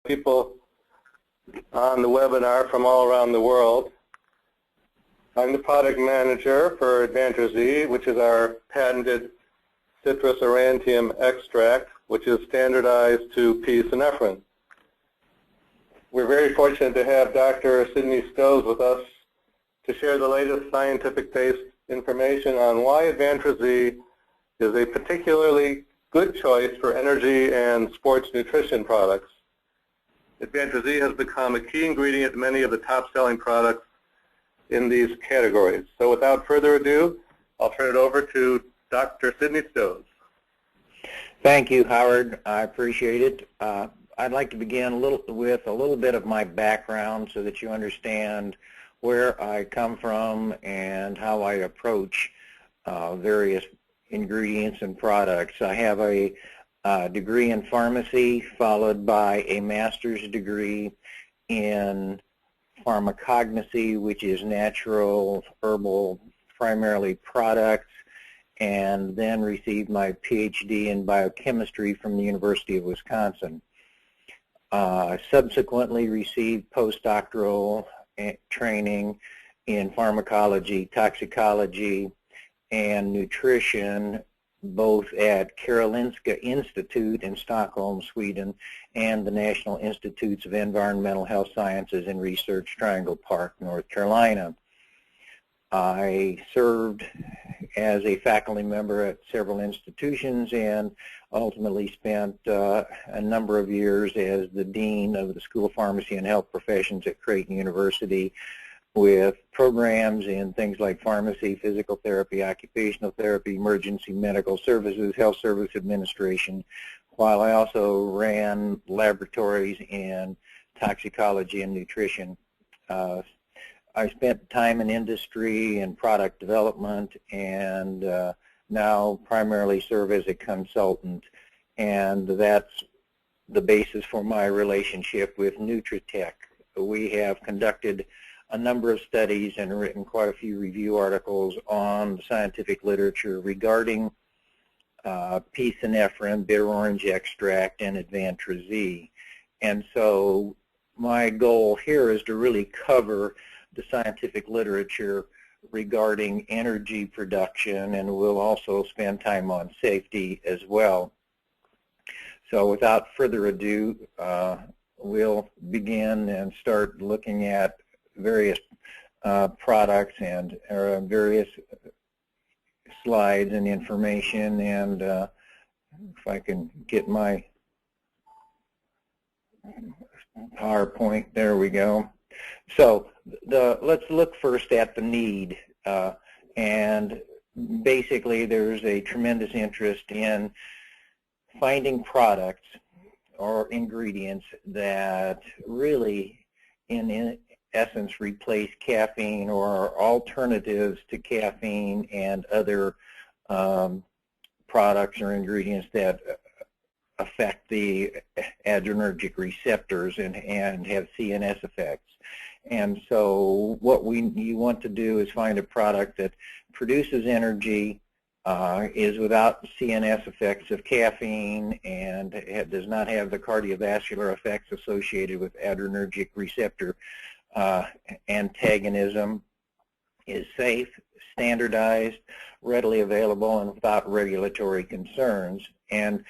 people on the webinar from all around the world. I'm the product manager for Advantra Z, which is our patented citrus aurantium extract, which is standardized to p-SYNEPHRINE. We're very fortunate to have Dr. Sydney Stoves with us to share the latest scientific-based information on why Advantra Z is a particularly good choice for energy and sports nutrition products. Advantra Z has become a key ingredient in many of the top-selling products in these categories. So without further ado, I'll turn it over to Dr. Sydney Stoves. Thank you, Howard. I appreciate it. I'd like to begin with a little bit of my background so that you understand where I come from and how I approach various ingredients and products. I have a degree in pharmacy followed by a master's degree in pharmacognosy, which is natural, herbal, primarily products, and then received my PhD in biochemistry from the University of Wisconsin. Subsequently received postdoctoral training in pharmacology, toxicology, and nutrition, both at Karolinska Institute in Stockholm, Sweden, and the National Institutes of Environmental Health Sciences and Research, Triangle Park, North Carolina. I served as a faculty member at several institutions and ultimately spent a number of years as the Dean of the School of Pharmacy and Health Professions at Creighton University, with programs in things like pharmacy, physical therapy, occupational therapy, emergency medical services, health service administration, while I also ran laboratories in toxicology and nutrition. I spent time in industry and product development, and now primarily serve as a consultant, and that's the basis for my relationship with Nutritech. We have conducted a number of studies and written quite a few review articles on the scientific literature regarding p-SYNEPHRINE, bitter orange extract, and Advantra Z. And so my goal here is to really cover the scientific literature regarding energy production, and we'll also spend time on safety as well. So without further ado, we'll begin and start looking at various products and various slides and information, and if I can get my PowerPoint, there we go. So let's look first at the need, and basically there's a tremendous interest in finding products or ingredients that really in essence replace caffeine or are alternatives to caffeine and other products or ingredients that affect the adrenergic receptors and have CNS effects. And so what you want to do is find a product that produces energy, is without CNS effects of caffeine, and does not have the cardiovascular effects associated with adrenergic receptor antagonism, is safe, standardized, readily available, and without regulatory concerns. And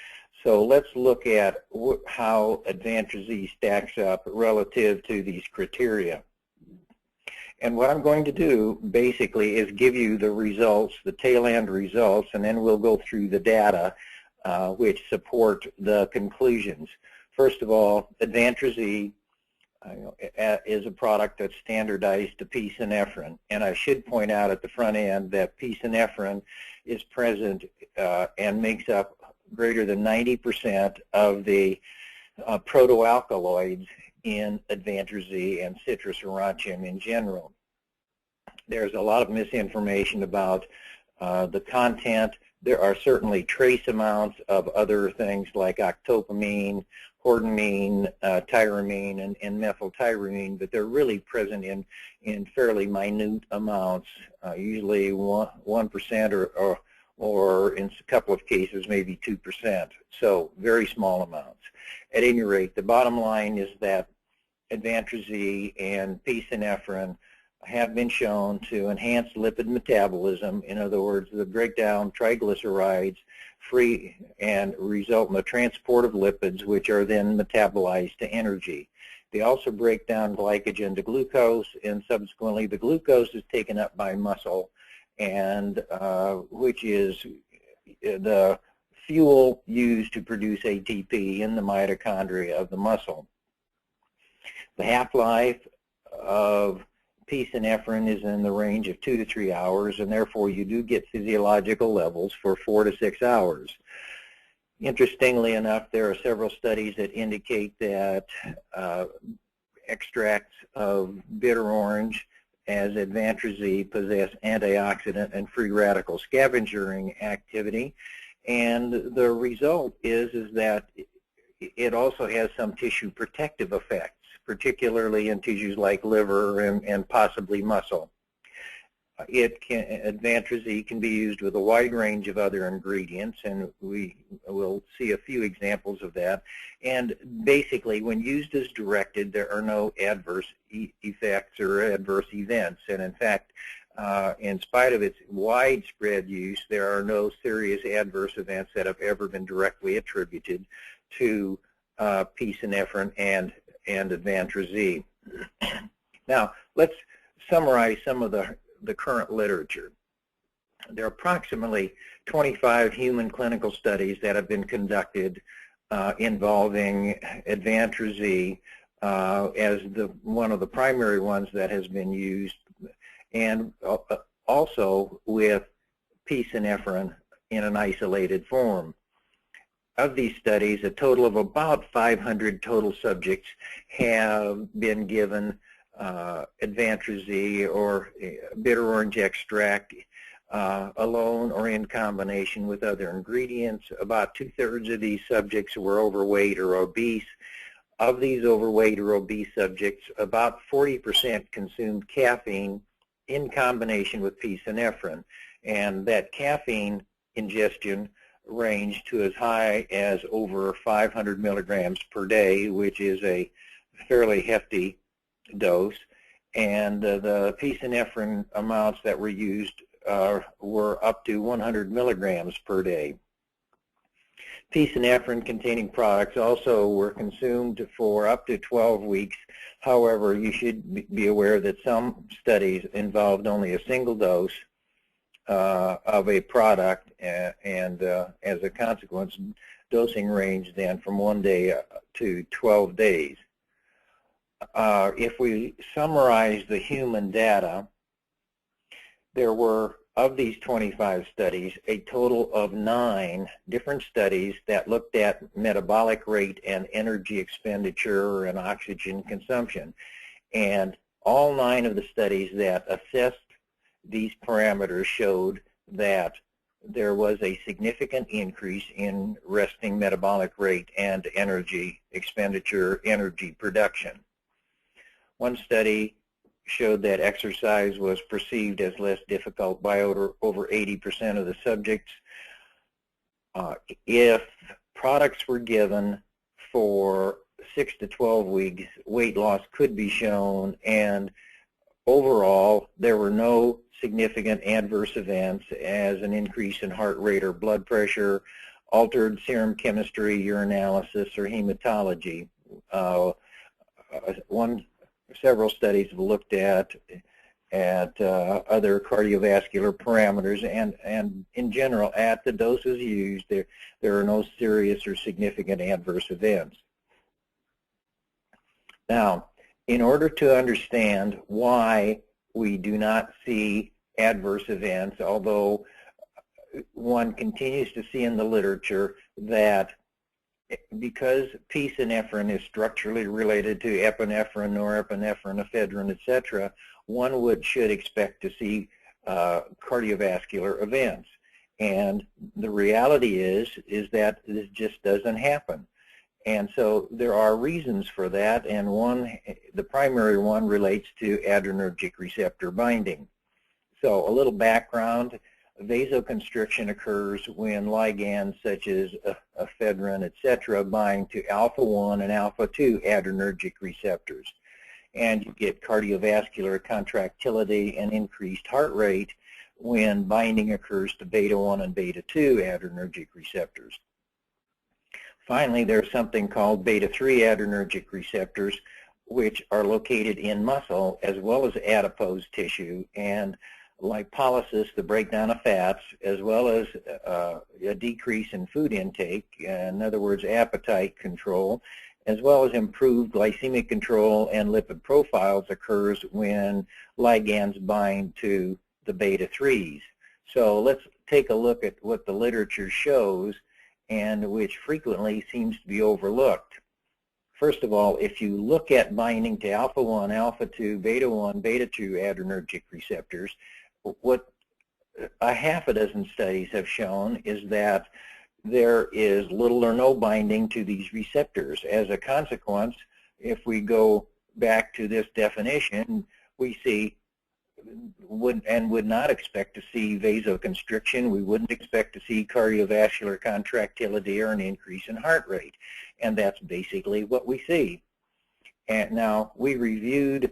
so let's look at how Advantra Z stacks up relative to these criteria. And what I'm going to do basically is give you the results, the tail end results, and then we'll go through the data which support the conclusions. First of all, Advantra Z is a product that's standardized to p-SYNEPHRINE. And I should point out at the front end that p-SYNEPHRINE is present and makes up greater than 90% of the protoalkaloids in Advantra Z and citrus aurantium in general. There's a lot of misinformation about the content. There are certainly trace amounts of other things like octopamine, hordenamine, tyramine, and methyltyramine, but they're really present in fairly minute amounts, usually 1% or in a couple of cases maybe 2%. So very small amounts. At any rate, the bottom line is that Advantra Z and p-SYNEPHRINE have been shown to enhance lipid metabolism. In other words, they break down triglycerides free and result in the transport of lipids, which are then metabolized to energy. They also break down glycogen to glucose, and subsequently the glucose is taken up by muscle, and which is the fuel used to produce ATP in the mitochondria of the muscle. The half-life of p-SYNEPHRINE is in the range of 2 to 3 hours, and therefore you do get physiological levels for 4 to 6 hours. Interestingly enough, there are several studies that indicate that extracts of bitter orange as Advantra Z possess antioxidant and free radical scavenging activity, and the result is that it also has some tissue protective effects, particularly in tissues like liver and possibly muscle. Advantra Z can be used with a wide range of other ingredients, and we will see a few examples of that. And basically, when used as directed, there are no adverse effects or adverse events. And in fact, in spite of its widespread use, there are no serious adverse events that have ever been directly attributed to p-SYNEPHRINE and Advantra Z. Now, let's summarize some of the current literature. There are approximately 25 human clinical studies that have been conducted involving Advantra Z as one of the primary ones that has been used, and also with p-SYNEPHRINE in an isolated form. Of these studies, a total of about 500 total subjects have been given Advantra Z or bitter orange extract alone or in combination with other ingredients. About 2/3 of these subjects were overweight or obese. Of these overweight or obese subjects, about 40% consumed caffeine in combination with p-SYNEPHRINE, and that caffeine ingestion ranged to as high as over 500 milligrams per day, which is a fairly hefty dose, and the p-SYNEPHRINE amounts that were used were up to 100 milligrams per day. P-SYNEPHRINE containing products also were consumed for up to 12 weeks. However, you should be aware that some studies involved only a single dose of a product, and as a consequence, dosing ranged then from 1 day to 12 days. If we summarize the human data, there were, of these 25 studies, a total of 9 different studies that looked at metabolic rate and energy expenditure and oxygen consumption. And all 9 of the studies that assessed these parameters showed that there was a significant increase in resting metabolic rate and energy expenditure, energy production. One study showed that exercise was perceived as less difficult by over 80% of the subjects. If products were given for 6 to 12 weeks, weight loss could be shown, and overall there were no significant adverse events as an increase in heart rate or blood pressure, altered serum chemistry, urinalysis, or hematology. Several studies have looked at other cardiovascular parameters, and in general, at the doses used, there are no serious or significant adverse events. Now, in order to understand why we do not see adverse events, although one continues to see in the literature that because p-SYNEPHRINE is structurally related to epinephrine, norepinephrine, ephedrine, etc., one should expect to see cardiovascular events. And the reality is that this just doesn't happen. And so there are reasons for that, and the primary one relates to adrenergic receptor binding. So a little background, vasoconstriction occurs when ligands such as ephedrine, etc., bind to alpha-1 and alpha-2 adrenergic receptors. And you get cardiovascular contractility and increased heart rate when binding occurs to beta-1 and beta-2 adrenergic receptors. Finally, there's something called beta-3 adrenergic receptors, which are located in muscle as well as adipose tissue, and lipolysis, the breakdown of fats, as well as a decrease in food intake, in other words, appetite control, as well as improved glycemic control and lipid profiles occurs when ligands bind to the beta-3s. So let's take a look at what the literature shows and which frequently seems to be overlooked. First of all, if you look at binding to alpha-1, alpha-2, beta-1, beta-2 adrenergic receptors, what a half a dozen studies have shown is that there is little or no binding to these receptors. As a consequence, if we go back to this definition, we see would not expect to see vasoconstriction. We wouldn't expect to see cardiovascular contractility or an increase in heart rate. And that's basically what we see. And now, we reviewed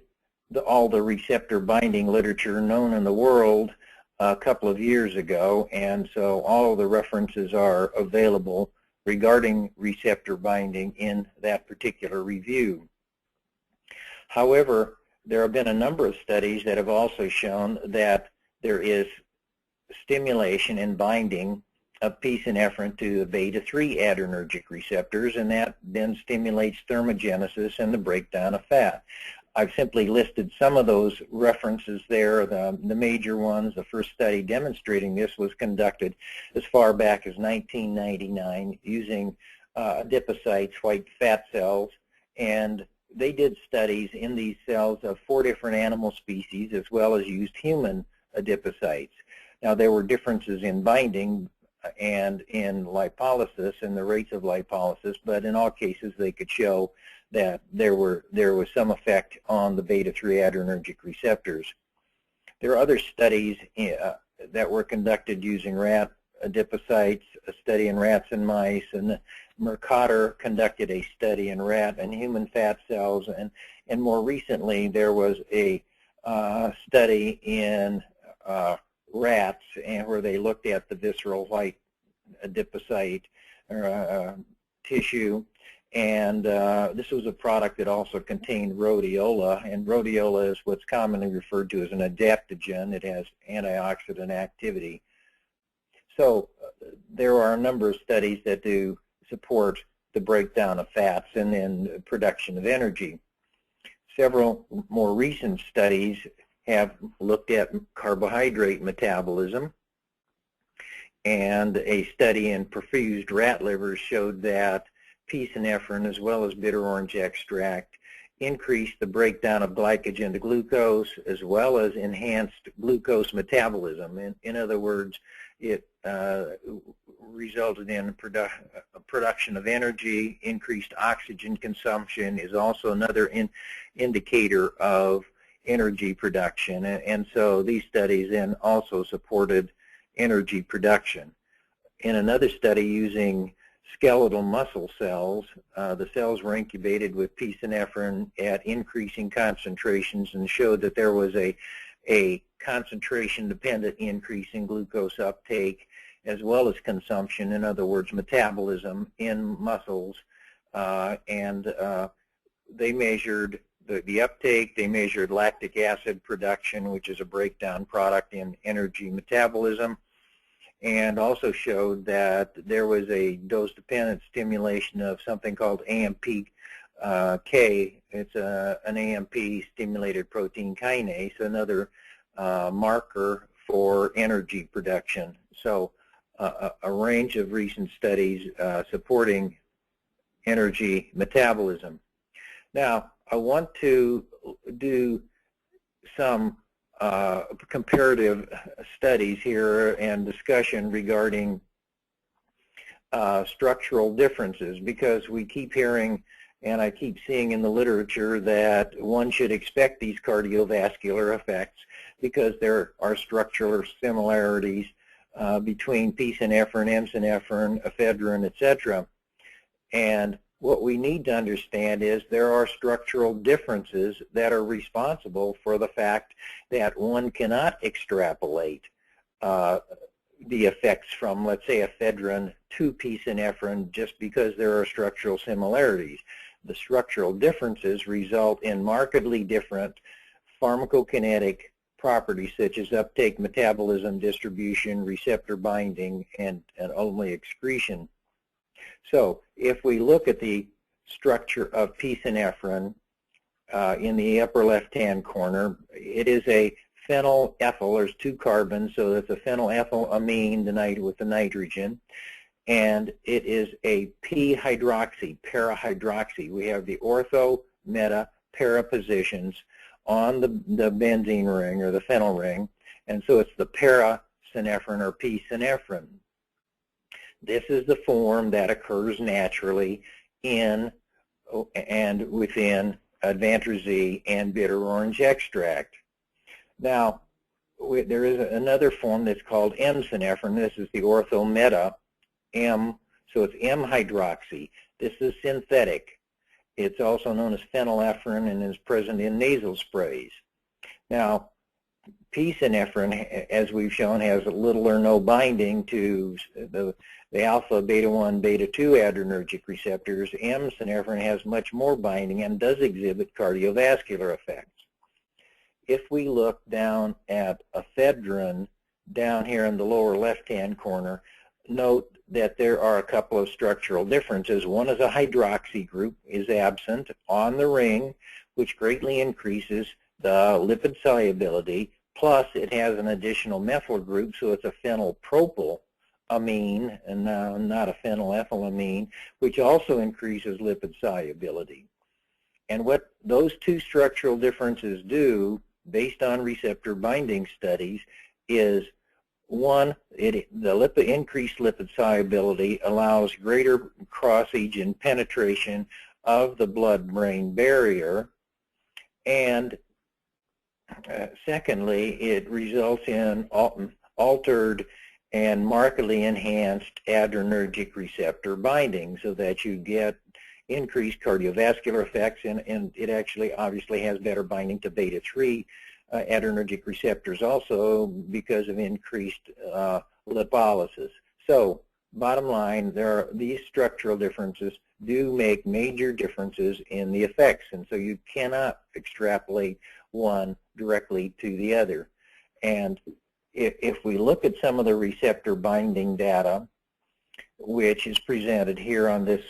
all the receptor binding literature known in the world a couple of years ago, and so all of the references are available regarding receptor binding in that particular review. However, there have been a number of studies that have also shown that there is stimulation and binding of p-SYNEPHRINE to the beta-3 adrenergic receptors, and that then stimulates thermogenesis and the breakdown of fat. I've simply listed some of those references there, the major ones. The first study demonstrating this was conducted as far back as 1999 using adipocytes, white fat cells, and they did studies in these cells of 4 different animal species as well as used human adipocytes. Now, there were differences in binding and in lipolysis and the rates of lipolysis, but in all cases they could show that there was some effect on the beta-3 adrenergic receptors. There are other studies that were conducted using rat adipocytes, a study in rats and mice, and Mercator conducted a study in rat and human fat cells, and more recently there was a study in rats where they looked at the visceral white adipocyte tissue, and this was a product that also contained rhodiola, and rhodiola is what's commonly referred to as an adaptogen. It has antioxidant activity. So there are a number of studies that do support the breakdown of fats and then production of energy. Several more recent studies have looked at carbohydrate metabolism, and a study in perfused rat livers showed that p-SYNEPHRINE as well as bitter orange extract increased the breakdown of glycogen to glucose as well as enhanced glucose metabolism. In other words, it resulted in production of energy. Increased oxygen consumption is also another indicator of energy production, and so these studies then also supported energy production. In another study using skeletal muscle cells, the cells were incubated with p-SYNEPHRINE at increasing concentrations and showed that there was a concentration-dependent increase in glucose uptake as well as consumption, in other words, metabolism in muscles, and they measured the uptake, they measured lactic acid production, which is a breakdown product in energy metabolism, and also showed that there was a dose-dependent stimulation of something called AMPK. It's an AMP-stimulated protein kinase, another marker for energy production. So a range of recent studies supporting energy metabolism. Now, I want to do some comparative studies here and discussion regarding structural differences, because we keep hearing and I keep seeing in the literature that one should expect these cardiovascular effects because there are structural similarities between p-synephrine, m-synephrine, ephedrine, etc. And what we need to understand is there are structural differences that are responsible for the fact that one cannot extrapolate the effects from, let's say, ephedrine to p-synephrine just because there are structural similarities. The structural differences result in markedly different pharmacokinetic properties such as uptake, metabolism, distribution, receptor binding, and ultimately excretion. So if we look at the structure of p-synephrine in the upper left-hand corner, it is a phenylethyl. There's two carbons, so that's a phenylethylamine with the nitrogen. And it is a p-hydroxy, para-hydroxy. We have the ortho, meta, para positions on the benzene ring or the phenyl ring, and so it's the para-synephrine or p-synephrine. This is the form that occurs naturally in and within Advantra Z and bitter orange extract. Now, there is another form that's called m-synephrine. This is the ortho-meta M, so it's M-hydroxy. This is synthetic. It's also known as phenylephrine and is present in nasal sprays. Now, p-synephrine, as we've shown, has little or no binding to the alpha, beta-1, beta-2 adrenergic receptors. M-synephrine has much more binding and does exhibit cardiovascular effects. If we look down at ephedrine, down here in the lower left-hand corner, note that there are a couple of structural differences. One is a hydroxy group is absent on the ring, which greatly increases the lipid solubility, plus it has an additional methyl group, so it's a phenylpropylamine and not a phenylethylamine, which also increases lipid solubility. And what those two structural differences do, based on receptor binding studies, is one, the increased lipid solubility allows greater cross-region penetration of the blood-brain barrier, and secondly, it results in altered and markedly enhanced adrenergic receptor binding, so that you get increased cardiovascular effects, and it actually obviously has better binding to beta-3 adrenergic receptors also because of increased lipolysis. So bottom line, these structural differences do make major differences in the effects, and so you cannot extrapolate one directly to the other. And if we look at some of the receptor binding data, which is presented here on this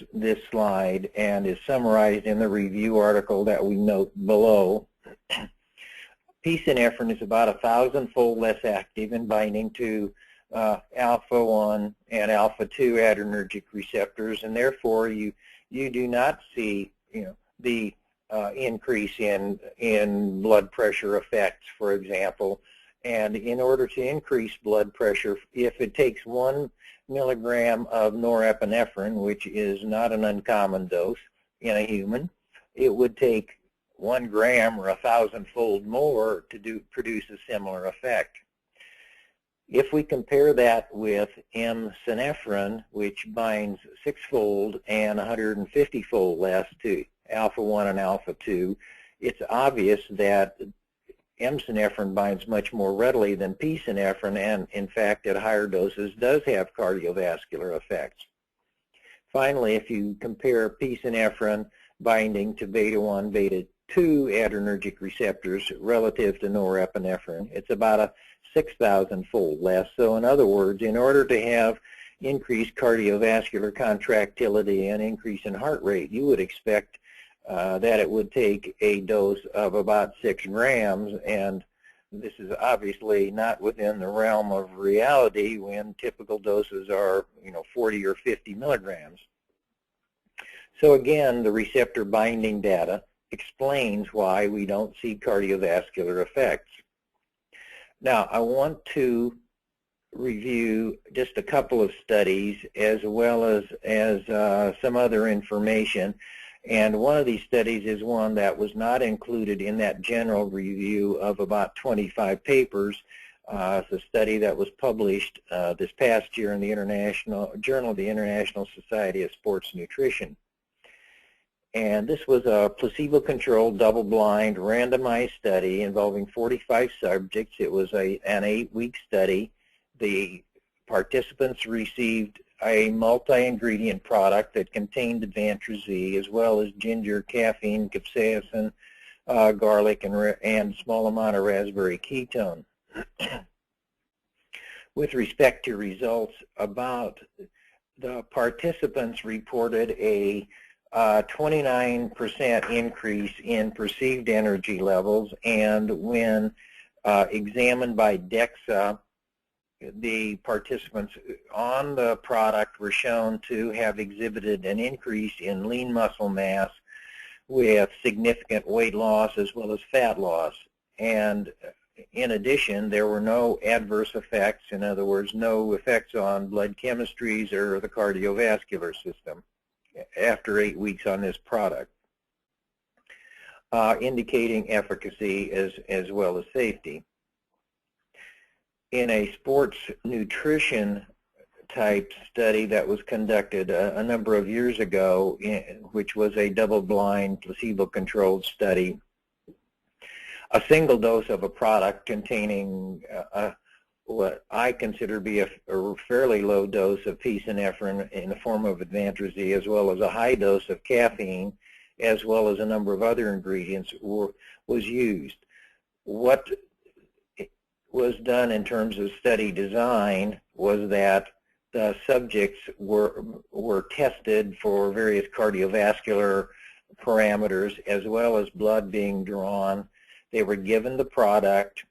slide and is summarized in the review article that we note below, p-synephrine is about 1,000-fold less active in binding to alpha-1 and alpha-2 adrenergic receptors, and therefore you do not see the increase in blood pressure effects, for example. And in order to increase blood pressure, if it takes 1 milligram of norepinephrine, which is not an uncommon dose in a human, it would take 1 gram or 1,000-fold more to produce a similar effect. If we compare that with m-synephrine, which binds 6-fold and 150-fold less to alpha-1 and alpha-2, it's obvious that m-synephrine binds much more readily than p-synephrine, and in fact at higher doses does have cardiovascular effects. Finally, if you compare p-synephrine binding to beta-1, beta-2 adrenergic receptors relative to norepinephrine, it's about a 6,000-fold less. So in other words, in order to have increased cardiovascular contractility and increase in heart rate, you would expect that it would take a dose of about 6 grams, and this is obviously not within the realm of reality when typical doses are 40 or 50 milligrams. So again, the receptor binding data explains why we don't see cardiovascular effects. Now, I want to review just a couple of studies as well as some other information. And one of these studies is one that was not included in that general review of about 25 papers. It's a study that was published this past year in the Journal of the International Society of Sports Nutrition. And this was a placebo-controlled, double-blind, randomized study involving 45 subjects. It was an 8-week study. The participants received a multi-ingredient product that contained Advantra Z, as well as ginger, caffeine, capsaicin, garlic, and a small amount of raspberry ketone. With respect to results, about the participants reported a 29% increase in perceived energy levels, and when examined by DEXA, the participants on the product were shown to have exhibited an increase in lean muscle mass with significant weight loss as well as fat loss. And in addition, there were no adverse effects, in other words, no effects on blood chemistries or the cardiovascular system after 8 weeks on this product, indicating efficacy as well as safety. In a sports nutrition type study that was conducted a number of years ago, which was a double-blind placebo-controlled study, a single dose of a product containing what I consider to be a fairly low dose of p-SYNEPHRINE in the form of Advantra Z, as well as a high dose of caffeine, as well as a number of other ingredients was used. What was done in terms of study design was that the subjects were tested for various cardiovascular parameters, as well as blood being drawn. They were given the product,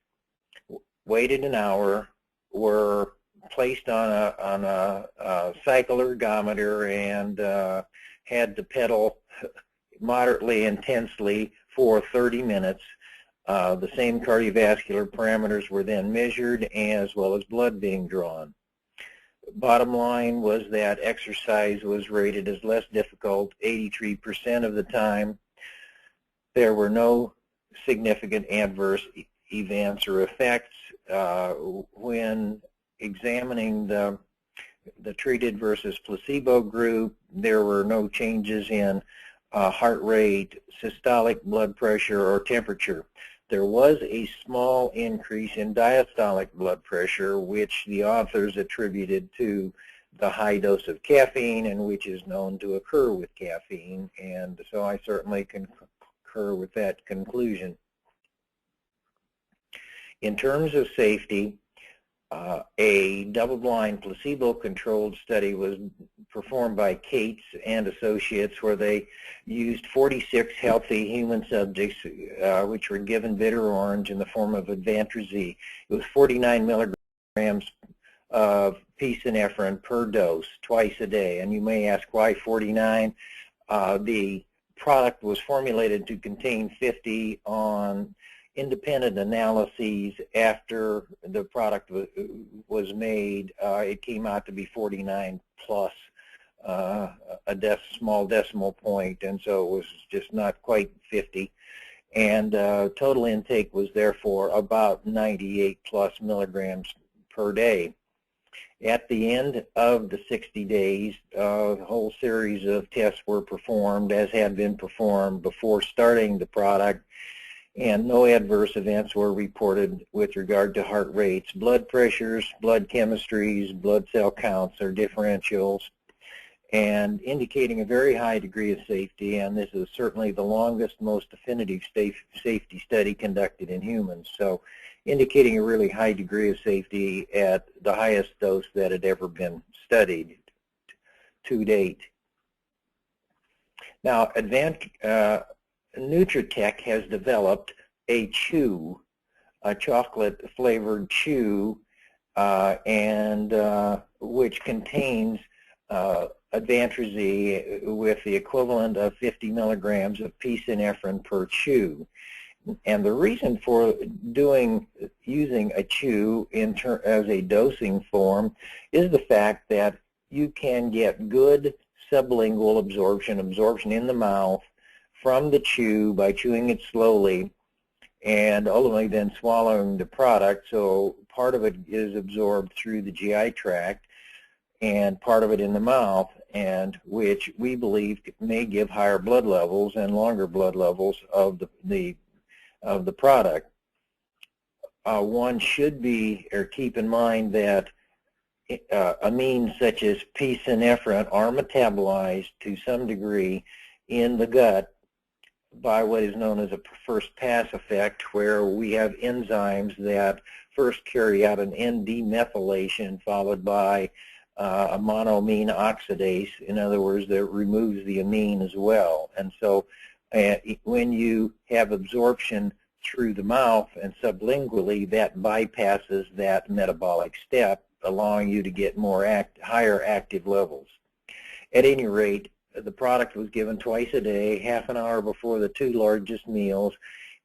waited an hour, were placed on a cycle ergometer, and had to pedal moderately intensely for 30 minutes. The same cardiovascular parameters were then measured, as well as blood being drawn. Bottom line was that exercise was rated as less difficult 83% of the time. There were no significant adverse events or effects. When examining the treated versus placebo group, there were no changes in heart rate, systolic blood pressure, or temperature. There was a small increase in diastolic blood pressure, which the authors attributed to the high dose of caffeine, and which is known to occur with caffeine, and so I certainly concur with that conclusion. In terms of safety, a double-blind placebo-controlled study was performed by Cates and Associates, where they used 46 healthy human subjects, which were given bitter orange in the form of Advantra Z. It was 49 milligrams of p-SYNEPHRINE per dose, twice a day. And you may ask, why 49? The product was formulated to contain 50. On independent analyses after the product was made, it came out to be 49 plus a small decimal point, and so it was just not quite 50. And total intake was therefore about 98 plus milligrams per day. At the end of the 60 days, a whole series of tests were performed, as had been performed before starting the product, and no adverse events were reported with regard to heart rates, blood pressures, blood chemistries, blood cell counts, or differentials, and indicating a very high degree of safety. And this is certainly the longest, most definitive safety study conducted in humans, so indicating a really high degree of safety at the highest dose that had ever been studied to date. Now, Nutritech has developed a chew, a chocolate-flavored chew, which contains Advantra Z with the equivalent of 50 milligrams of p-SYNEPHRINE per chew. And the reason for using a chew as a dosing form is the fact that you can get good sublingual absorption in the mouth from the chew by chewing it slowly, and ultimately then swallowing the product. So part of it is absorbed through the GI tract and part of it in the mouth, and which we believe may give higher blood levels and longer blood levels of the product. One should be or keep in mind that amines such as p-SYNEPHRINE are metabolized to some degree in the gut by what is known as a first pass effect, where we have enzymes that first carry out an N-demethylation followed by a monoamine oxidase, in other words, that removes the amine as well. And so when you have absorption through the mouth and sublingually, that bypasses that metabolic step, allowing you to get higher active levels. At any rate, the product was given twice a day, half an hour before the 2 largest meals,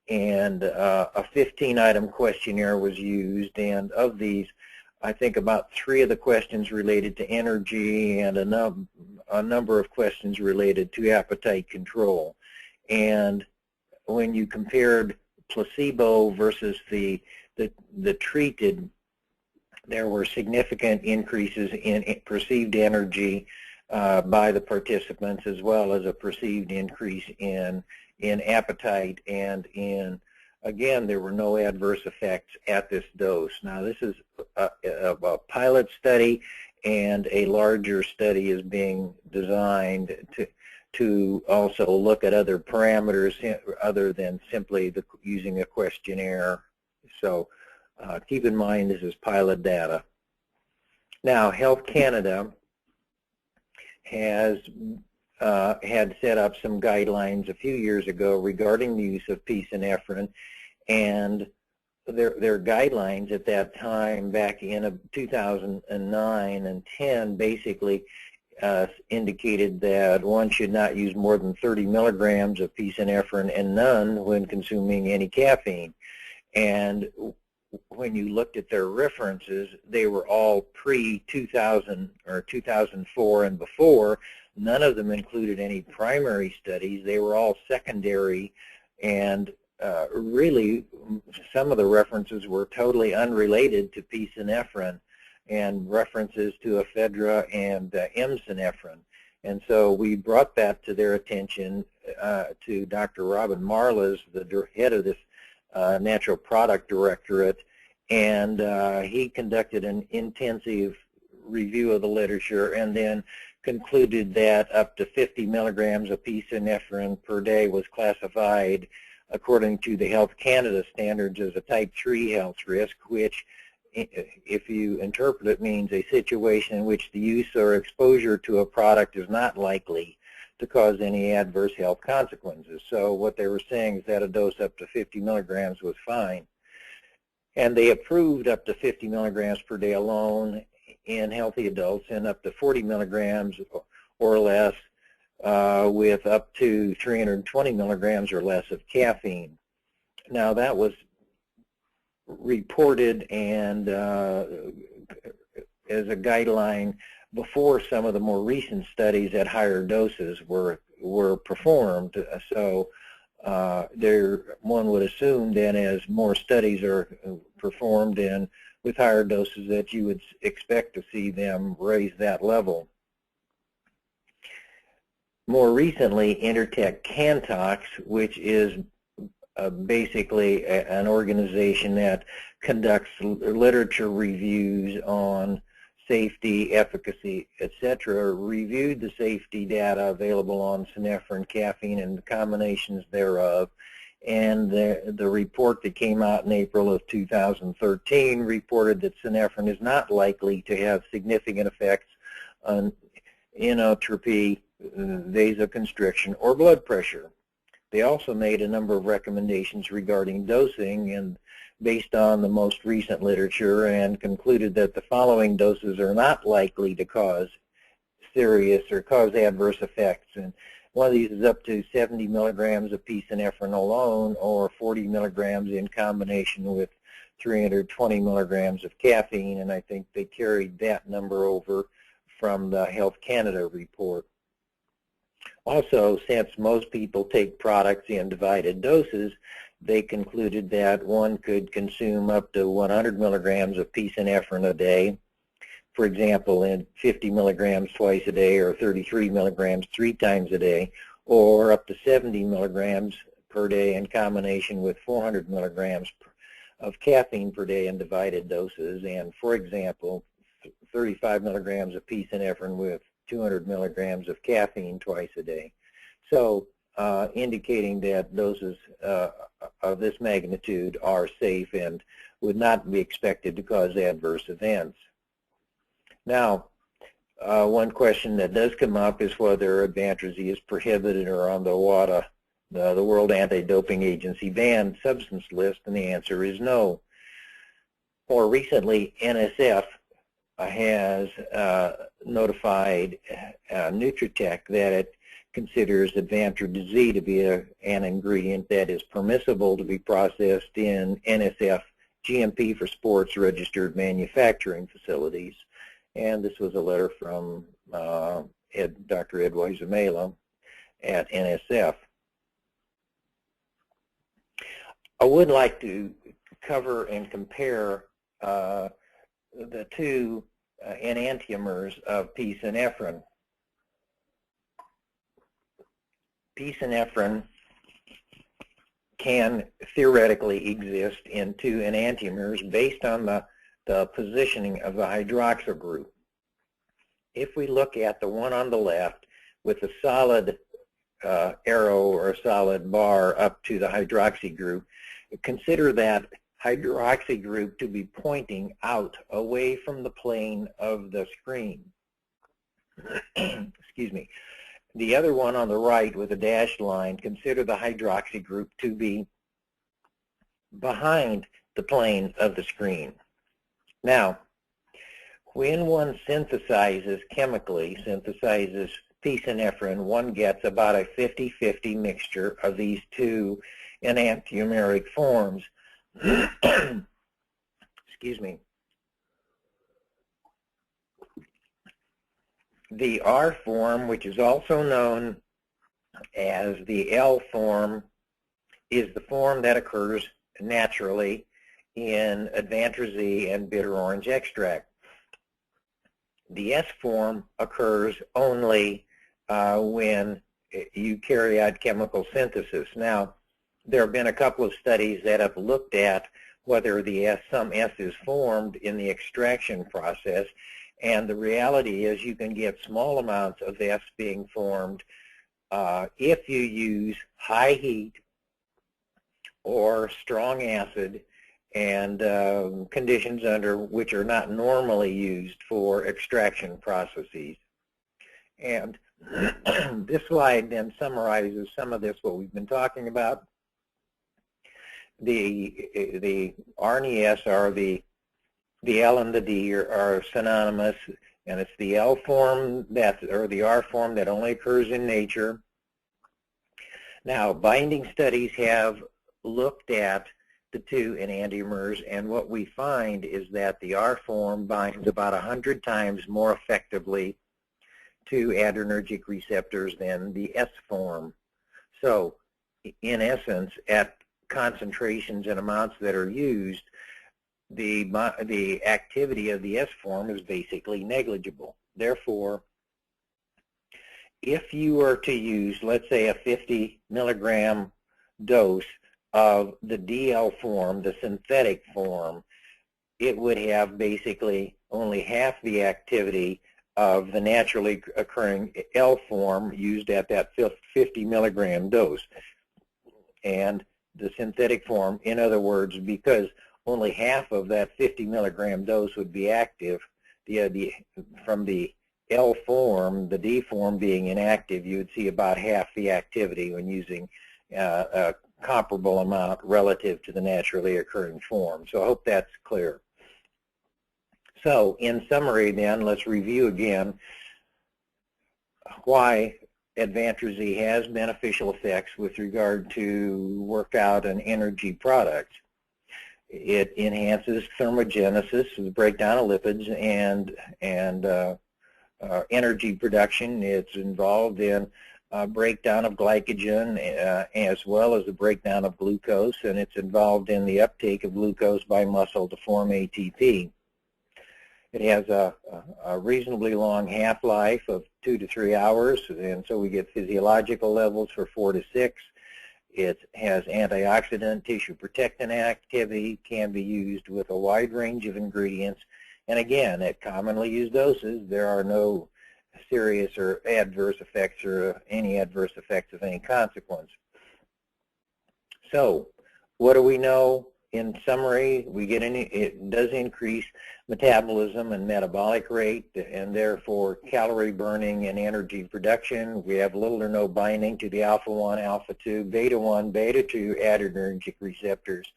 and a 15-item questionnaire was used, and of these, I think about 3 of the questions related to energy and a number of questions related to appetite control. And when you compared placebo versus the treated, there were significant increases in perceived energy by the participants, as well as a perceived increase in appetite, and again, there were no adverse effects at this dose. Now, this is a pilot study, and a larger study is being designed to also look at other parameters other than simply using a questionnaire. So keep in mind this is pilot data. Now, Health Canada has had set up some guidelines a few years ago regarding the use of p-SYNEPHRINE, and their guidelines at that time, back in 2009 and 10, basically indicated that one should not use more than 30 milligrams of p-SYNEPHRINE and none when consuming any caffeine. And when you looked at their references, they were all pre-2000 or 2004 and before. None of them included any primary studies. They were all secondary, and really some of the references were totally unrelated to p-SYNEPHRINE and references to ephedra and m-synephrine. And so we brought that to their attention, to Dr. Robin Marlas, the head of this Natural Product Directorate, and he conducted an intensive review of the literature and then concluded that up to 50 milligrams of p-SYNEPHRINE per day was classified according to the Health Canada standards as a type 3 health risk, which, if you interpret it, means a situation in which the use or exposure to a product is not likely to cause any adverse health consequences. So what they were saying is that a dose up to 50 milligrams was fine. And they approved up to 50 milligrams per day alone in healthy adults, and up to 40 milligrams or less with up to 320 milligrams or less of caffeine. Now, that was reported and as a guideline before some of the more recent studies at higher doses were performed. So one would assume then, as more studies are performed and with higher doses, that you would expect to see them raise that level. More recently, Intertech Cantox, which is basically an organization that conducts literature reviews on safety, efficacy, etc., reviewed the safety data available on synephrine, caffeine, and the combinations thereof. And the report that came out in April of 2013 reported that synephrine is not likely to have significant effects on inotropy, vasoconstriction, or blood pressure. They also made a number of recommendations regarding dosing, and based on the most recent literature, and concluded that the following doses are not likely to cause serious or cause adverse effects. And one of these is up to 70 milligrams of p-SYNEPHRINE alone, or 40 milligrams in combination with 320 milligrams of caffeine, and I think they carried that number over from the Health Canada report. Also, since most people take products in divided doses, they concluded that one could consume up to 100 milligrams of p-SYNEPHRINE a day, for example, in 50 milligrams twice a day or 33 milligrams 3 times a day, or up to 70 milligrams per day in combination with 400 milligrams of caffeine per day in divided doses, and, for example, 35 milligrams of p-SYNEPHRINE with 200 milligrams of caffeine twice a day. So, indicating that doses of this magnitude are safe and would not be expected to cause adverse events. Now, one question that does come up is whether Advantra Z is prohibited or on the WADA, the World Anti-Doping Agency banned substance list, and the answer is no. More recently, NSF has notified Nutritech that it considers Advantra Z to be an ingredient that is permissible to be processed in NSF GMP for sports registered manufacturing facilities. And this was a letter from Dr. Edwai at NSF. I would like to cover and compare the two enantiomers of p-SYNEPHRINE. P-SYNEPHRINE can theoretically exist in two enantiomers based on the positioning of the hydroxyl group. If we look at the one on the left with a solid arrow or a solid bar up to the hydroxy group, consider that hydroxy group to be pointing out away from the plane of the screen. Excuse me. The other one on the right with a dashed line, consider the hydroxy group to be behind the plane of the screen. Now, when one synthesizes p-SYNEPHRINE, one gets about a 50-50 mixture of these two enantiomeric forms. Excuse me. The R form, which is also known as the L form, is the form that occurs naturally in Advantra Z and bitter orange extract. The S form occurs only when you carry out chemical synthesis. Now, there have been a couple of studies that have looked at whether some S is formed in the extraction process, and the reality is you can get small amounts of S being formed if you use high heat or strong acid and conditions under which are not normally used for extraction processes. And this slide then summarizes some of this, what we've been talking about. The R and the S are the L and the D are synonymous, and it's the L form or the R form that only occurs in nature. Now, binding studies have looked at the two enantiomers, and what we find is that the R form binds about 100 times more effectively to adrenergic receptors than the S form. So, in essence, at concentrations and amounts that are used, the activity of the S form is basically negligible. Therefore, if you were to use, let's say, a 50 milligram dose of the DL form, the synthetic form, it would have basically only half the activity of the naturally occurring L form used at that 50 milligram dose. And the synthetic form, in other words, because only half of that 50 milligram dose would be active, from the L form, the D form being inactive, you would see about half the activity when using a comparable amount relative to the naturally occurring form. So I hope that's clear. So in summary then, let's review again why Advantra Z has beneficial effects with regard to workout and energy products. It enhances thermogenesis, the breakdown of lipids, and energy production. It's involved in breakdown of glycogen as well as the breakdown of glucose, and it's involved in the uptake of glucose by muscle to form ATP. It has a reasonably long half-life of 2 to 3 hours, and so we get physiological levels for 4 to 6. It has antioxidant, tissue protectant activity, can be used with a wide range of ingredients, and again, at commonly used doses, there are no serious or adverse effects or any adverse effects of any consequence. So, what do we know? In summary, it does increase metabolism and metabolic rate, and therefore calorie burning and energy production. We have little or no binding to the alpha-1, alpha-2, beta-1, beta-2 adrenergic receptors.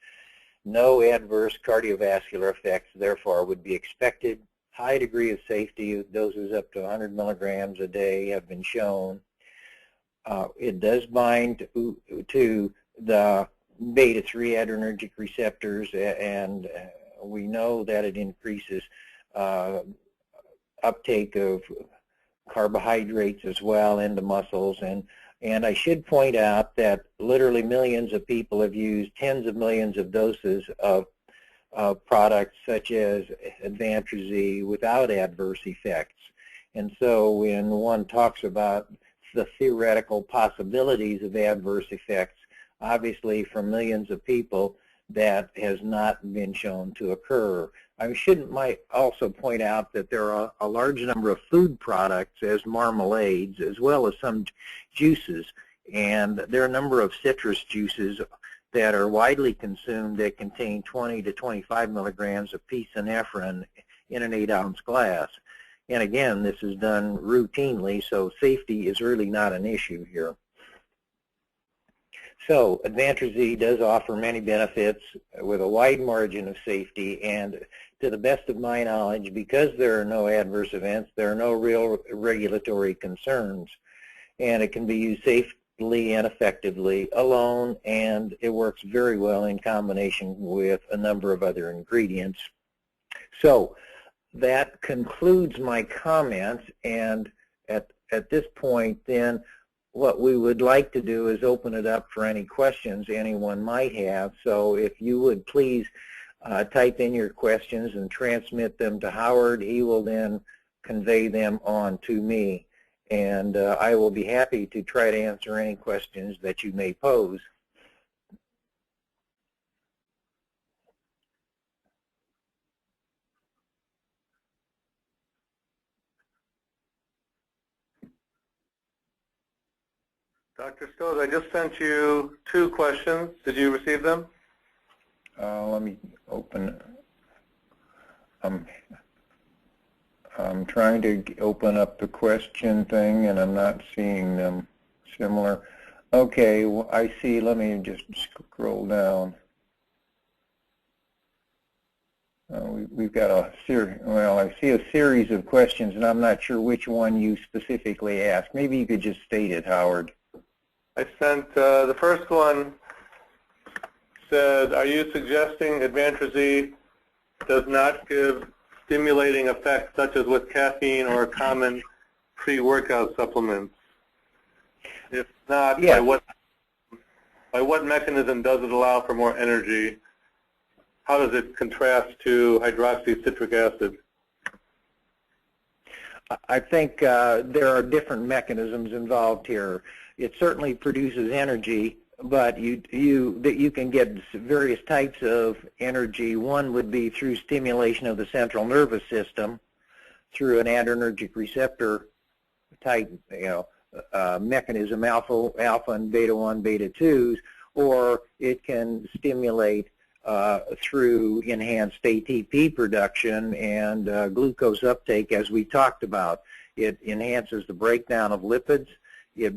No adverse cardiovascular effects, therefore, would be expected. High degree of safety, doses up to 100 milligrams a day have been shown. It does bind to the beta-3 adrenergic receptors, and we know that it increases uptake of carbohydrates as well into muscles. And I should point out that literally millions of people have used tens of millions of doses of products such as Advantra Z without adverse effects. And so when one talks about the theoretical possibilities of adverse effects, obviously for millions of people, that has not been shown to occur. I might also point out that there are a large number of food products as marmalades as well as some juices, and there are a number of citrus juices that are widely consumed that contain 20 to 25 milligrams of p-SYNEPHRINE in an 8-ounce glass. And again, this is done routinely, so safety is really not an issue here. So Advantra Z does offer many benefits with a wide margin of safety, and to the best of my knowledge, because there are no adverse events, there are no real regulatory concerns, and it can be used safely and effectively alone, and it works very well in combination with a number of other ingredients. So that concludes my comments, and at this point then, what we would like to do is open it up for any questions anyone might have. So if you would please type in your questions and transmit them to Howard, he will then convey them on to me. And I will be happy to try to answer any questions that you may pose. Dr. Stowe, I just sent you 2 questions. Did you receive them? Let me open. I'm trying to open up the question thing, and I'm not seeing them similar. Okay, well, I see. Let me just scroll down. We've got a series. Well, I see a series of questions, and I'm not sure which one you specifically asked. Maybe you could just state it, Howard. I sent the first one said, are you suggesting Advantra Z does not give stimulating effects such as with caffeine or common pre-workout supplements? If not, yes. By what mechanism does it allow for more energy? How does it contrast to hydroxycitric acid? I think there are different mechanisms involved here. It certainly produces energy, but you can get various types of energy. One would be through stimulation of the central nervous system through an adrenergic receptor type mechanism, alpha and beta-1, beta-2s, or it can stimulate through enhanced ATP production and glucose uptake, as we talked about. It enhances the breakdown of lipids. It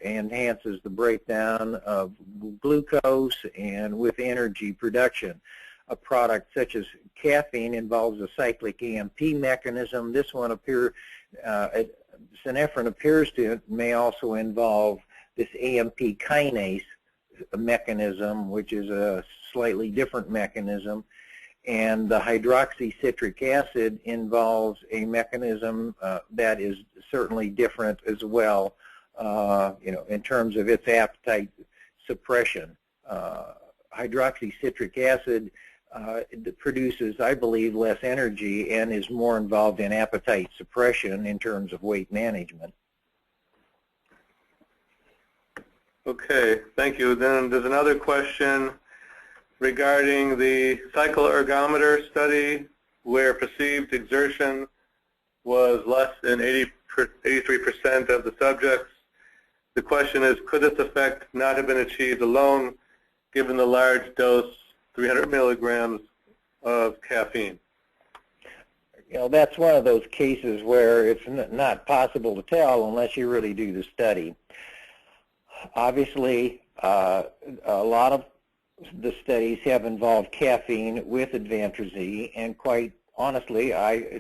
enhances the breakdown of glucose and with energy production. A product such as caffeine involves a cyclic AMP mechanism. This one synephrine appears to may also involve this AMP kinase mechanism, which is a slightly different mechanism. And the hydroxycitric acid involves a mechanism that is certainly different as well. in terms of its appetite suppression. Hydroxycitric acid produces, I believe, less energy and is more involved in appetite suppression in terms of weight management. Okay, thank you. Then there's another question regarding the cycloergometer study where perceived exertion was less than 83% of the subjects. The question is, could this effect not have been achieved alone given the large dose, 300 milligrams of caffeine? That's one of those cases where it's not possible to tell unless you really do the study. Obviously, a lot of the studies have involved caffeine with Advantra Z, and quite honestly,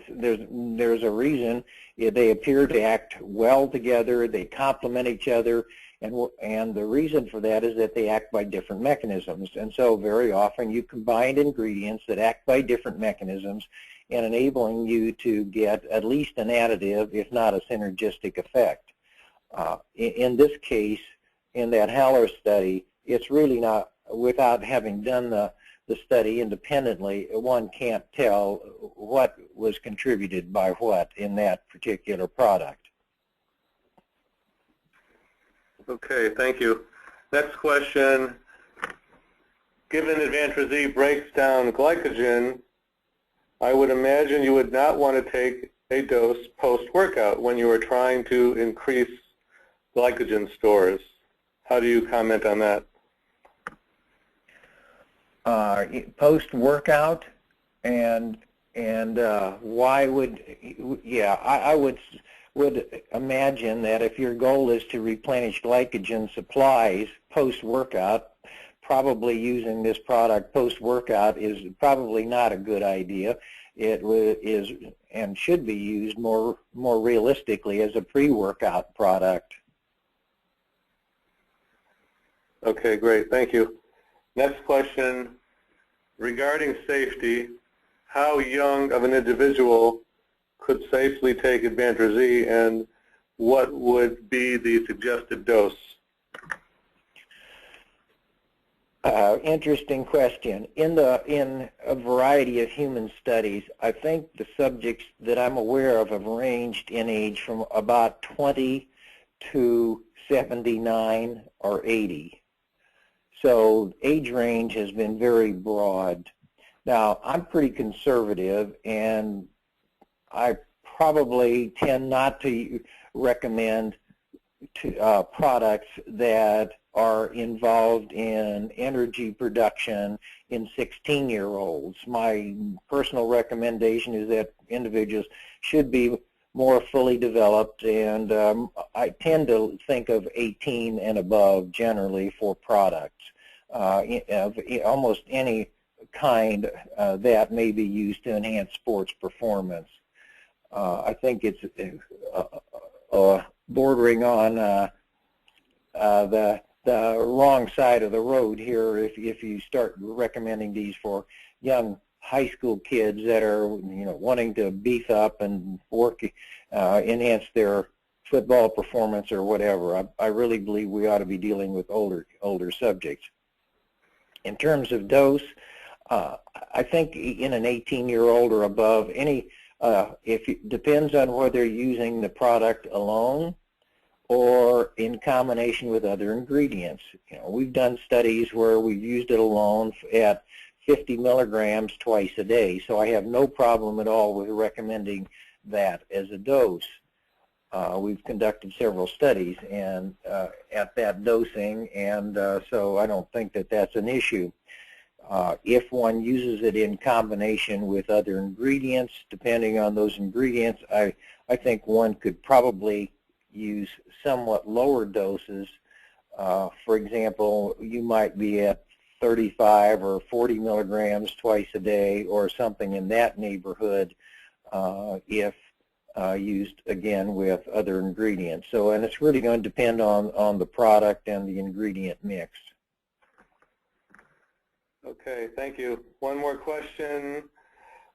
there's a reason they appear to act well together. They complement each other, and the reason for that is that they act by different mechanisms. And so very often you combine ingredients that act by different mechanisms and enabling you to get at least an additive, if not a synergistic effect. In this case, in that Haller study, it's really not, without having done the study independently, one can't tell what was contributed by what in that particular product. Okay, thank you. Next question. Given Advantra Z breaks down glycogen, I would imagine you would not want to take a dose post-workout when you are trying to increase glycogen stores. How do you comment on that? Post-workout, and why would, I would imagine that if your goal is to replenish glycogen supplies post-workout, probably using this product post-workout is probably not a good idea. It is and should be used more realistically as a pre-workout product. Okay, great. Thank you. Next question, regarding safety, how young of an individual could safely take Advantra Z, and what would be the suggested dose? Interesting question. In a variety of human studies, I think the subjects that I'm aware of have ranged in age from about 20 to 79 or 80. So age range has been very broad. Now, I'm pretty conservative, and I probably tend not to recommend products that are involved in energy production in 16-year-olds. My personal recommendation is that individuals should be more fully developed, and I tend to think of 18 and above generally for products. Of almost any kind that may be used to enhance sports performance. I think it's bordering on the wrong side of the road here if you start recommending these for young high school kids that are wanting to beef up and work enhance their football performance or whatever. I really believe we ought to be dealing with older subjects. In terms of dose, I think in an 18-year-old or above, it depends on whether you're using the product alone or in combination with other ingredients. We've done studies where we've used it alone at 50 milligrams twice a day, so I have no problem at all with recommending that as a dose. We've conducted several studies and at that dosing, and so I don't think that that's an issue. If one uses it in combination with other ingredients, depending on those ingredients, I think one could probably use somewhat lower doses. For example, you might be at 35 or 40 milligrams twice a day or something in that neighborhood if used again with other ingredients. So, and it's really going to depend on the product and the ingredient mix. Okay, thank you. One more question.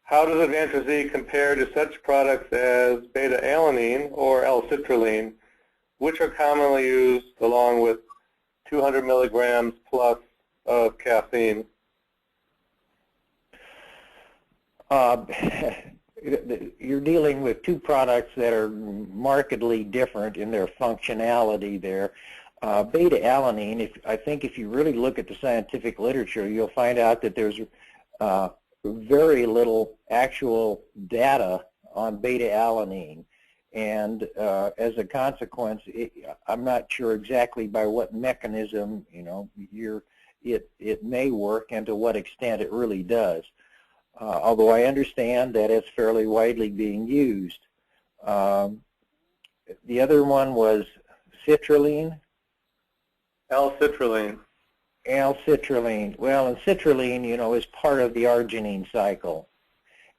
How does Advantra Z compare to such products as beta-alanine or L-citrulline, which are commonly used along with 200 milligrams plus of caffeine? You're dealing with two products that are markedly different in their functionality there. Beta-alanine, I think if you really look at the scientific literature, you'll find out that there's very little actual data on beta-alanine. And as a consequence, I'm not sure exactly by what mechanism, it may work and to what extent it really does. Although I understand that it's fairly widely being used. The other one was citrulline. L-citrulline. L-citrulline. Well, and citrulline, is part of the arginine cycle.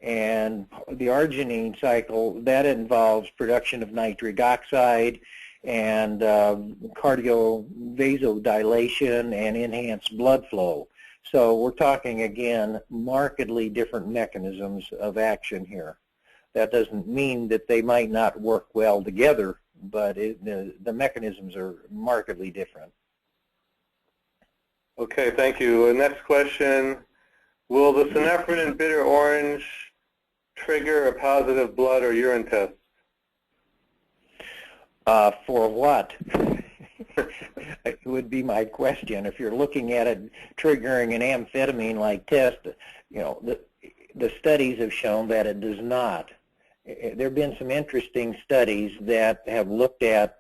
And the arginine cycle, that involves production of nitric oxide and cardiovasodilation and enhanced blood flow. So we're talking, again, markedly different mechanisms of action here. That doesn't mean that they might not work well together, but the mechanisms are markedly different. Okay, thank you. Next question. Will the synephrine in bitter orange trigger a positive blood or urine test? For what? It would be my question. If you're looking at it triggering an amphetamine-like test, the studies have shown that it does not. There have been some interesting studies that have looked at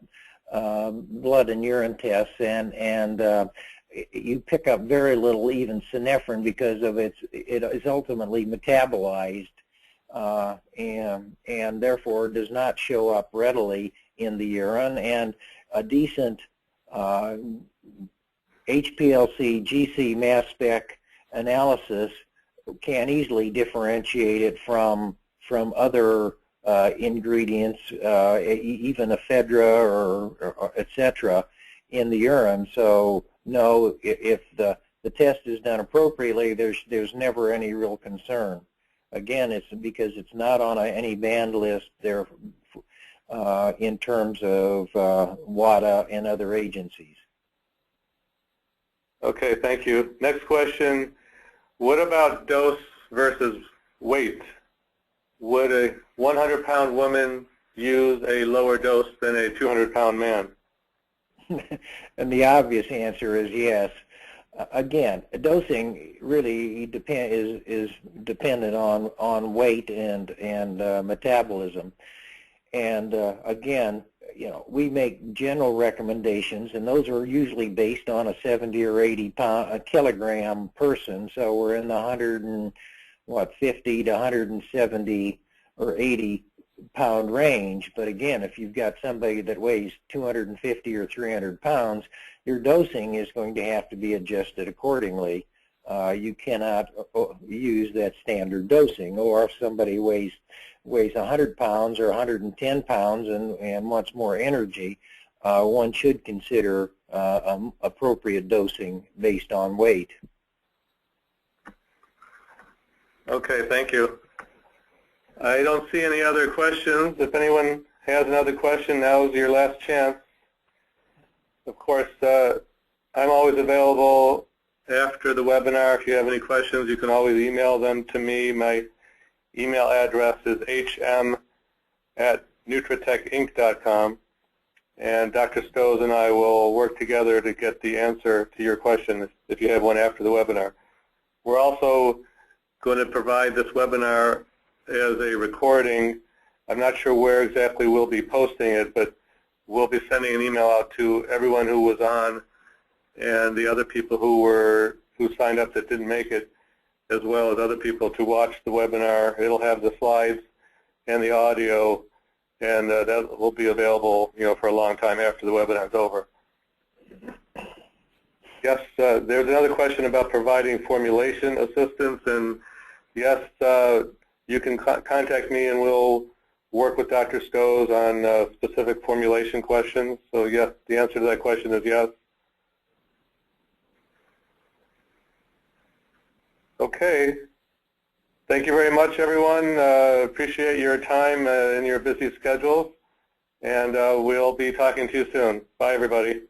blood and urine tests, and you pick up very little even synephrine because of it is ultimately metabolized and therefore does not show up readily in the urine, and a decent HPLC GC mass spec analysis can easily differentiate it from other ingredients, even ephedra or et cetera, in the urine. So no, if the test is done appropriately, there's never any real concern. Again, it's because it's not on any banned list there in terms of WADA and other agencies. Okay, thank you. Next question. What about dose versus weight? Would a 100-pound woman use a lower dose than a 200-pound man? And the obvious answer is yes. Again, dosing really is dependent on weight and metabolism. And again, we make general recommendations, and those are usually based on a 70 or 80 kilogram person. So we're in the 50 to 170 or 80 pound range. But again, if you've got somebody that weighs 250 or 300 pounds, your dosing is going to have to be adjusted accordingly. You cannot use that standard dosing. Or if somebody weighs 100 pounds or 110 pounds and wants more energy, one should consider appropriate dosing based on weight. Okay, thank you. I don't see any other questions. If anyone has another question, now is your last chance. Of course, I'm always available after the webinar. If you have any questions, you can always email them to me. My email address is hm@nutritechinc.com, and Dr. Stowe and I will work together to get the answer to your question if you have one after the webinar. We're also going to provide this webinar as a recording. I'm not sure where exactly we'll be posting it, but we'll be sending an email out to everyone who was on and the other people who signed up that didn't make it, as well as other people to watch the webinar. It'll have the slides and the audio, and that will be available, for a long time after the webinar is over. Yes, there's another question about providing formulation assistance, and yes, you can contact me and we'll work with Dr. Stowe on specific formulation questions. So yes, the answer to that question is yes. Okay. Thank you very much, everyone. Appreciate your time and your busy schedules. and we'll be talking to you soon. Bye, everybody.